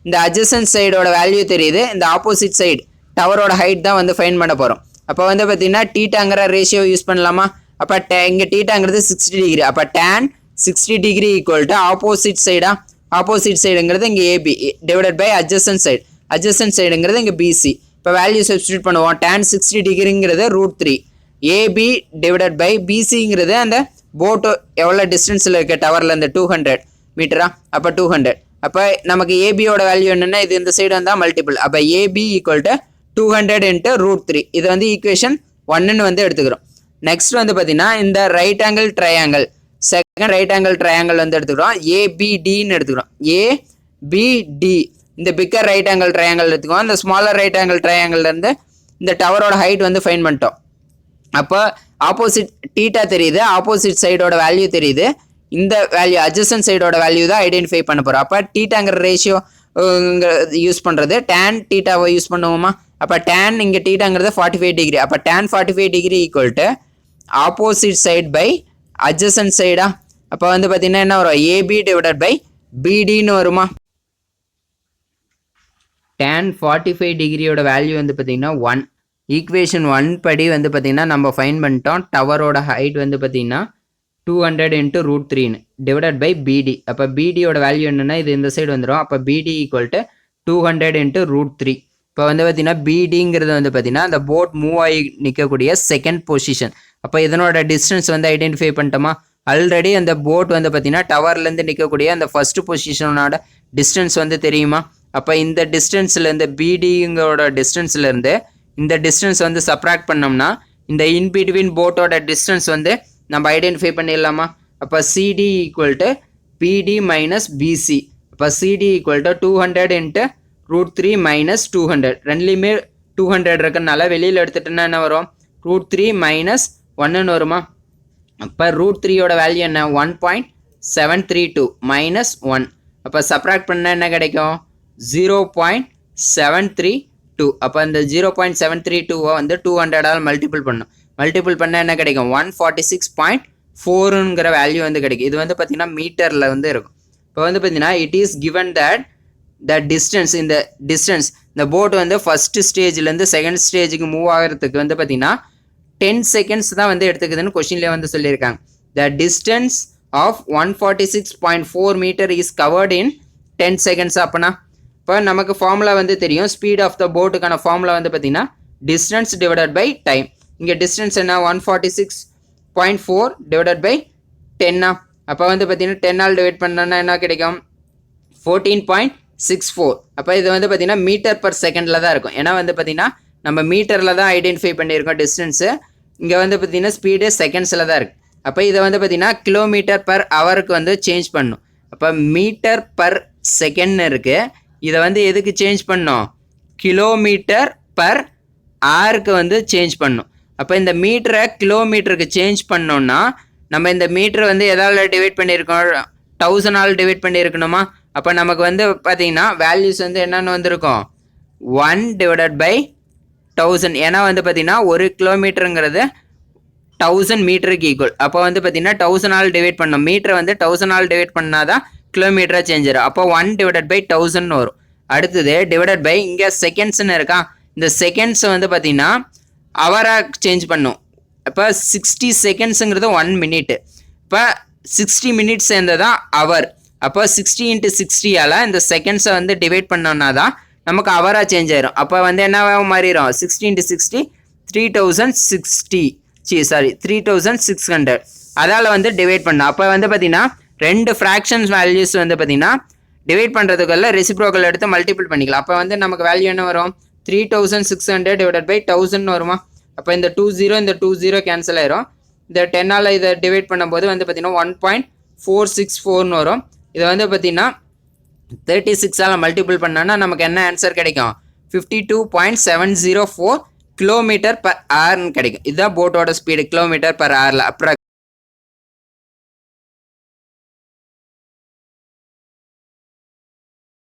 இந்த அட்ஜசன்ட் சைடோட வேல்யூ தெரியுது, இந்த ஆப்போசிட் சைடு டவரோட ஹைட் தான் வந்து ஃபைண்ட் பண்ண போகிறோம். அப்போ வந்து பார்த்தீங்கன்னா டீட்டாங்கிற ரேஷியோ யூஸ் பண்ணலாமா? அப்போ இங்கே டீட்டாங்கிறது 60 டிகிரி. அப்போ tan 60 degree equal to opposite சைடா? ஆப்போசிட் சைடுங்கிறது இங்கே AB divided by adjacent side. Adjacent சைடுங்கிறது இங்கே பிசி. இப்போ வேல்யூ சப்ஸ்டியூட் பண்ணுவோம். tan 60 டிகிரிங்கிறது √3 ஏபி டிவைடட் பை பிசிங்கிறது அந்த போட்டு எவ்வளோ டிஸ்டன்ஸில் இருக்க டவர்லேருந்து 200 மீட்டரா? அப்போ 200. அப்போ நமக்கு ஏபியோட வேல்யூ என்னென்னா இது இந்த சைடு வந்தால் மல்டிபிள். அப்போ ஏபி ஈக்குவல் டு 200 × √3. இது வந்து ஈக்குவேஷன் 1ன்னு வந்து எடுத்துக்கிறோம். நெக்ஸ்ட் வந்து பார்த்தீங்கன்னா இந்த right angle triangle, second right angle triangle வந்து எடுத்துக்கிறோம். ஏபிடின்னு எடுத்துக்கிறோம். ஏபிடி இந்த பிக்கர் ரைட் ஆங்கிள் ட்ரையாங்கிள் எடுத்துக்கிறோம். இந்த ஸ்மாலர் ரைட் ஆங்கிள் ட்ரையாங்கிள்லேருந்து இந்த டவரோட ஹைட் வந்து ஃபைண்ட் பண்ணிட்டோம். அப்போ ஆப்போசிட் டீட்டா தெரியுது, ஆப்போசிட் சைடோட வேல்யூ தெரியுது, இந்த வேல்யூ அட்ஜசன்ட் சைடோட வேல்யூ தான் ஐடென்டிஃபை பண்ண போகிறோம். அப்போ டீட்டாங்கிற ரேஷியோ யூஸ் பண்ணுறது tan டீட்டாவை யூஸ் பண்ணுவோமா? அப்போ tan இங்கே டீட்டாங்கிறது 45 டிகிரி. அப்போ tan 45 degree equal to opposite side by adjacent சைடா? அப்போ வந்து பார்த்தீங்கன்னா என்ன வரும்? ஏபி டிவைடட் பை பிடின்னு வருமா? tan 45 டிகிரியோட வேல்யூ வந்து பார்த்தீங்கன்னா 1. ஈக்குவேஷன் 1 படி வந்து பார்த்தீங்கன்னா நம்ம ஃபைன் பண்ணிட்டோம். டவரோட ஹைட் வந்து பார்த்தீங்கன்னா 200 × √3 டிவைடட் பை பிடி. அப்போ பிடியோட வேல்யூ என்னென்னா இது இந்த சைடு வந்துடும். அப்போ பிடி ஈக்குவல் டு 200 × √3. இப்போ வந்து பார்த்தீங்கன்னா பிடிங்கிறது வந்து பார்த்தீங்கன்னா அந்த போட் மூவ் ஆகி நிற்கக்கூடிய செகண்ட் பொசிஷன். அப்போ இதனோட டிஸ்டன்ஸ் வந்து ஐடென்டிஃபை பண்ணிட்டோமா? ஆல்ரெடி அந்த போட் வந்து பார்த்தீங்கன்னா டவர்லேருந்து நிற்கக்கூடிய அந்த ஃபர்ஸ்ட் பொசிஷனோட டிஸ்டன்ஸ் வந்து தெரியுமா? அப்போ இந்த டிஸ்டன்ஸ்லேருந்து பிடிங்களோட டிஸ்டன்ஸ்லேருந்து இந்த டிஸ்டன்ஸ் வந்து சப்ராக்ட் பண்ணோம்னா இந்த இன்பிட்வீன் போட்டோட டிஸ்டன்ஸ் வந்து நம்ம ஐடென்டிஃபை பண்ணிடலாமா? அப்போ சிடி ஈக்குவல் டு பிடி மைனஸ் பிசி. அப்போ சிடி ஈக்குவல் டு 200 × √3 மைனஸ் 200. ரெண்டுலேயுமே 200 இருக்கிறதுனால வெளியில் எடுத்துட்டோன்னா என்ன வரும்? √3 மைனஸ் 1ன்னு வருமா? அப்போ √3யோட வேல்யூ என்ன? 1.732 மைனஸ் 1. அப்போ சப்ராக்ட் பண்ணால் என்ன கிடைக்கும்? 0.732. அப்போ இந்த 0.732 வந்து 200ஆல் மல்டிபிள் பண்ணும். மல்டிபிள் பண்ணால் என்ன கிடைக்கும்? 146.4ங்கிற வேல்யூ வந்து கிடைக்கும். இது வந்து பார்த்தீங்கன்னா மீட்டரில் வந்து இருக்கும். இப்போ வந்து பார்த்தீங்கன்னா it is given that the distance, இந்த டிஸ்டன்ஸ் இந்த போட் வந்து ஃபஸ்ட்டு ஸ்டேஜ்லேருந்து செகண்ட் ஸ்டேஜுக்கு மூவ் ஆகிறதுக்கு வந்து பார்த்தீங்கன்னா 10 செகண்ட்ஸ் தான் வந்து எடுத்துக்குதுன்னு கொஷின்லேயே வந்து சொல்லியிருக்காங்க. The distance of 146.4 metre is covered in 10 seconds. அப்போனா இப்போ நமக்கு ஃபார்முலா வந்து தெரியும். ஸ்பீட் ஆஃப் த போட்டுக்கான ஃபார்முலா வந்து பார்த்தீங்கன்னா டிஸ்டன்ஸ் டிவைடட் பை டைம். இங்கே டிஸ்டன்ஸ் என்ன? 146.4 டிவைடட் பை 10. அப்போ வந்து பார்த்தீங்கன்னா 10ஆல் டிவைட் பண்ணோன்னா என்ன கிடைக்கும்? 14.64. அப்போ இது வந்து பார்த்தீங்கன்னா மீட்டர் பர் செகண்டில் தான் இருக்கும். ஏன்னா வந்து பார்த்தீங்கன்னா நம்ம மீட்டரில் தான் ஐடென்டிஃபை பண்ணியிருக்கோம் டிஸ்டன்ஸு. இங்கே வந்து பார்த்தீங்கன்னா ஸ்பீடு செகண்ட்ஸில் தான் இருக்குது. அப்போ இதை வந்து பார்த்தீங்கன்னா கிலோமீட்டர் பர் ஹவருக்கு வந்து சேஞ்ச் பண்ணும். அப்போ மீட்டர் பர் செகண்ட்னு இருக்குது. இதை வந்து எதுக்கு சேஞ்ச் பண்ணோம்? கிலோமீட்டர் பர் ஹவருக்கு வந்து சேஞ்ச் பண்ணும். அப்போ இந்த மீட்டரை கிலோமீட்டருக்கு சேஞ்ச் பண்ணோன்னா நம்ம இந்த மீட்டரை வந்து எதால் டிவைட் பண்ணியிருக்கோம்? 1000ஆல் டிவைட் பண்ணியிருக்கணுமா? அப்போ நமக்கு வந்து பார்த்தீங்கன்னா வேல்யூஸ் வந்து என்னென்னு வந்திருக்கும்? 1 டிவைடட் பை 1000. ஏன்னா வந்து பார்த்தீங்கன்னா ஒரு கிலோமீட்டருங்கிறது 1000 மீட்டருக்கு ஈக்குவல். அப்போ வந்து பார்த்தீங்கன்னா 1000ஆல் டிவைட் பண்ணோம். மீட்டரை வந்து 1000ஆல் டிவைட் பண்ணால் தான் கிலோமீட்டராக சேஞ்ச் ஆகும். அப்போ 1 டிவைடட் பை 1000 வரும். அடுத்தது டிவைடட் பை இங்கே செகண்ட்ஸ்ன்னு இருக்கா? இந்த செகண்ட்ஸை வந்து பார்த்தீங்கன்னா ஹவராக சேஞ்ச் பண்ணும். இப்போ 60 செகண்ட்ஸுங்கிறது 1 மினிட்டு. இப்போ 60 மினிட்ஸ் சேர்ந்தது தான் ஹவர். அப்போ 60 × 60ஆல் இந்த செகண்ட்ஸை வந்து டிவைட் பண்ணோன்னா தான் நமக்கு ஹவராக சேஞ்ச் ஆயிரும். அப்போ வந்து என்னவா மாறிடும்? 60 × 60 3600. அதால் வந்து டிவைட் பண்ணோம். அப்போ வந்து பார்த்தீங்கன்னா 2 ஃப்ராக்ஷன்ஸ் வேல்யூஸ் வந்து பார்த்தீங்கன்னா டிவைட் பண்ணுறதுக்குள்ள ரெசிப்ரோக்கல் எடுத்து மல்டிபிள் பண்ணிக்கலாம். அப்போ வந்து நமக்கு வேல்யூ என்ன வரும்? 3600 டிவைடட் பை 1000 வருமா? அப்போ இந்த 20 இந்த 20 கேன்சல் ஆயிரும். இந்த 10ஆல் இதை டிவைட் பண்ணும்போது வந்து பார்த்தீங்கன்னா 1.464 வரும். இதை வந்து பார்த்தீங்கன்னா 36ஆல் மல்டிபிள் பண்ணோன்னா நமக்கு என்ன ஆன்சர் கிடைக்கும்? 52.704 கிலோமீட்டர் பர் ஹவர்னு கிடைக்கும். இதுதான் போட்டோட ஸ்பீடு கிலோமீட்டர் பர் ஹவரில். அப்புறம்